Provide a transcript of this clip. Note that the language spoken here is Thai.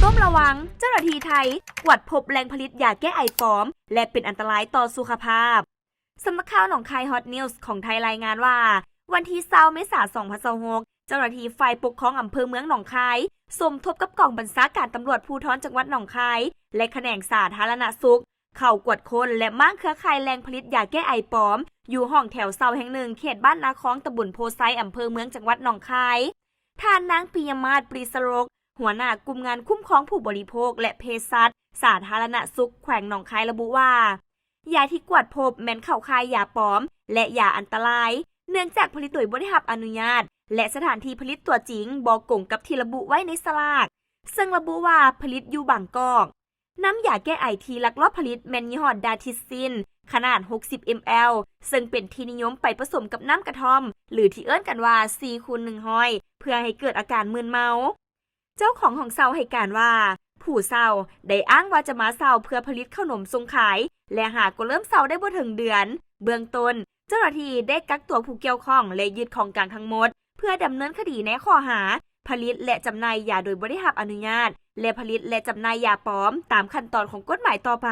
ต้มระวังเจ้าหน้าที่ไทยกวดพบแหล่งผลิตยาแก้ไอปลอมและเป็นอันตรายต่อสุขภาพสำนักข่าวหนองคายฮอตนิวส์ของไทยรายงานว่าวันที่20 เมษายน 2026เจ้าหน้าที่ฝ่ายปกครองอำเภอเมืองหนองคายสมทบกับกองบัญชาการตำรวจภูธรจังหวัดหนองคายและแขนงสาธารณสุขเข้ากวดค้นและม้างเครือข่ายแหล่งผลิตยาแก้ไอปลอมอยู่ห้องแถวเซาแห่งหนึ่งเขตบ้านนาคองตำบลโพไซอำเภอเมืองจังหวัดหนองคายท่านนางปิยมาศ ปรีสโรกหัวหน้ากลุ่มงานคุ้มครองผู้บริโภคและเภสัชสาธารณสุขแขวงหนองคายระบุว่ายาที่กวดพบแม้นเข้าข่ายยาปลอมและยาอันตรายเนื่องจากผลิตโดยบ่ได้รับอนุญาตและสถานที่ผลิตตัวจริงบ่กงกับที่ระบุไว้ในสลากซึ่งระบุว่าผลิตอยู่บางกอกน้ำยาแก้ไอที่ลักลอบผลิตแมนยี่ห้อดาทิซินขนาด60 ml ซึ่งเป็นที่นิยมไปผสมกับน้ำกระท่อมหรือที่เอิ้นกันว่า4x100เพื่อให้เกิดอาการมึนเมาเจ้าของเซาให้การว่าผู้เซาได้อ้างว่าจะมาเซาเพื่อผลิตขนมส่งขายและหากก็เริ่มเซาได้บ่ถึงเดือนเบื้องต้นเจ้าหน้าที่ได้กักตัวผู้เกี่ยวข้องและยึดของกลางทั้งหมดเพื่อดำเนินคดีในข้อหาผลิตและจำหน่ายยาโดยบ่ได้รับอนุญาตและผลิตและจำหน่ายยาปลอมตามขั้นตอนของกฎหมายต่อไป